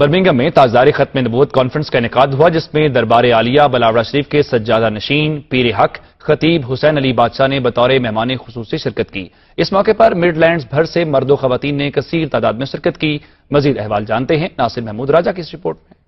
Birmingham میں تاجدار ختم نبوت کانفرنس کا انعقاد ہوا، جس میں دربار عالیہ بلاوڑہ شریف کے سجادہ نشین پیر حق خطیب حسین علی بادشاہ نے بطور مہمان خصوصی شرکت کی۔ اس موقع پر مڈ لینڈز بھر سے مرد و خواتین نے کثیر تعداد میں شرکت کی۔ مزید احوال جانتے ہیں ناصر محمود راجہ کی اس رپورٹ میں۔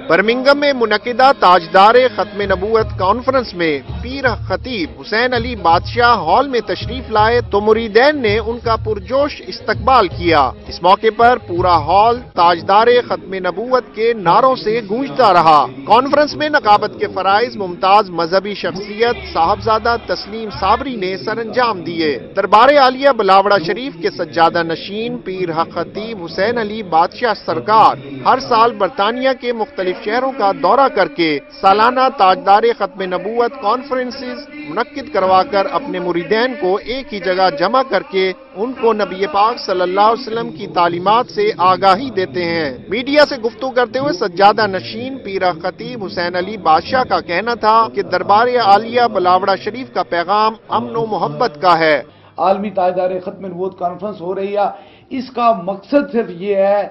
برمنگھم میں منعقدہ تاجدار ختم نبوت کانفرنس میں پیر خطیب حسین علی بادشاہ ہال میں تشریف لائے تو مریدین نے ان کا پرجوش استقبال کیا۔ اس موقع پر پورا ہال تاجدار ختم نبوت کے نعروں سے گونجتا رہا۔ کانفرنس میں نقابت کے فرائض ممتاز مذہبی شخصیت صاحبزادہ تسلیم صابری نے سر انجام دیے۔ دربار عالیہ بلاوڑہ شریف کے سجادہ نشین پیر حق خطیب حسین علی بادشاہ سرکار ہر سال برطانیہ کے مختلف شہروں کا دورہ کر کے سالانہ تاجدار ختم نبوت کانفرنسز منعقد کروا کر اپنے مریدین کو ایک ہی جگہ جمع کر کے ان کو نبی پاک صلی اللہ علیہ وسلم کی تعلیمات سے آگاہی دیتے ہیں۔ میڈیا سے گفتگو کرتے ہوئے سجادہ نشین پیر خطیب حسین علی بادشاہ کا کہنا تھا کہ دربار عالیہ بلاوڑہ شریف کا پیغام امن و محبت کا ہے۔ عالمی تاجدار ختم نبوت کانفرنس ہو رہی ہے، اس کا مقصد صرف یہ ہے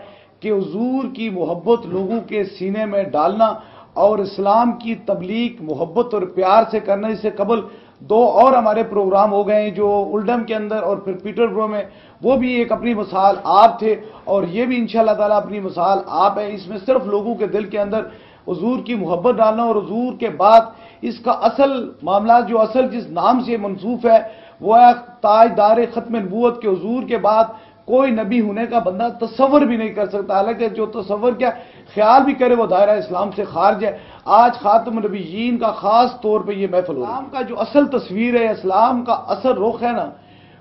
کہ حضور کی محبت لوگوں کے سینے میں ڈالنا اور اسلام کی تبلیغ محبت اور پیار سے کرنا۔ اس سے قبل 2 اور ہمارے پروگرام ہو گئے ہیں، جو اولڈم کے اندر اور پھر پیٹر برو میں، وہ بھی ایک اپنی مثال آپ تھے اور یہ بھی انشاءاللہ تعالیٰ اپنی مثال آپ ہے۔ اس میں صرف لوگوں کے دل کے اندر حضور کی محبت ڈالنا اور حضور کے بعد اس کا اصل معاملات جو اصل جس نام سے منسوخ ہے وہ ہے تاجدار ختم نبوت کے حضور کے بعد کوئی نبی ہونے کا بندہ تصور بھی نہیں کر سکتا، حالانکہ جو تصور کیا خیال بھی کرے وہ دائرہ اسلام سے خارج ہے۔ آج خاتم النبیین کا خاص طور پہ یہ محفل ہو رہا ہے۔ اسلام کا جو اصل تصویر ہے، اسلام کا اصل رخ ہے نا،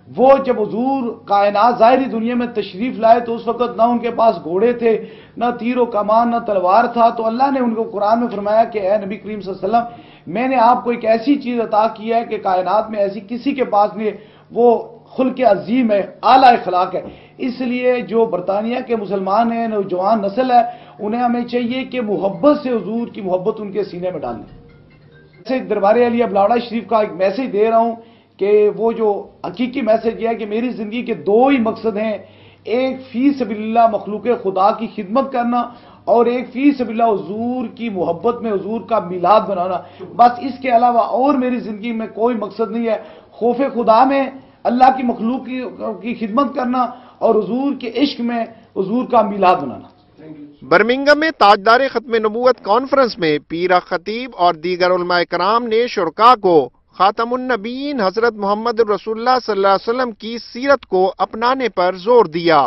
وہ جب حضور کائنات ظاہری دنیا میں تشریف لائے تو اس وقت نہ ان کے پاس گھوڑے تھے، نہ تیر و کمان، نہ تلوار تھا، تو اللہ نے ان کو قرآن میں فرمایا کہ اے نبی کریم صلی اللہ علیہ وسلم، میں نے آپ کو ایک ایسی چیز عطا کی ہے کہ کائنات میں ایسی کسی کے پاس نہیں ہے، وہ خلق عظیم ہے، اعلیٰ اخلاق ہے۔ اس لیے جو برطانیہ کے مسلمان ہیں، نوجوان نسل ہے، انہیں ہمیں چاہیے کہ محبت سے حضور کی محبت ان کے سینے میں ڈالیں۔ جیسے دربار عالیہ بلاوڑہ شریف کا ایک میسج دے رہا ہوں کہ وہ جو حقیقی میسج یہ ہے کہ میری زندگی کے 2 ہی مقصد ہیں، ایک فی سبیل اللہ مخلوق خدا کی خدمت کرنا اور ایک فی سبیل اللہ حضور کی محبت میں حضور کا میلاد بنانا۔ بس اس کے علاوہ اور میری زندگی میں کوئی مقصد نہیں ہے۔ خوف خدا میں اللہ کی مخلوق کی خدمت کرنا اور حضور کے عشق میں حضور کا میلاد بنانا۔ برمنگھم میں تاجدار ختم نبوت کانفرنس میں پیر خطیب اور دیگر علماء کرام نے شرکاء کو خاتم النبیین حضرت محمد رسول اللہ صلی اللہ علیہ وسلم کی سیرت کو اپنانے پر زور دیا۔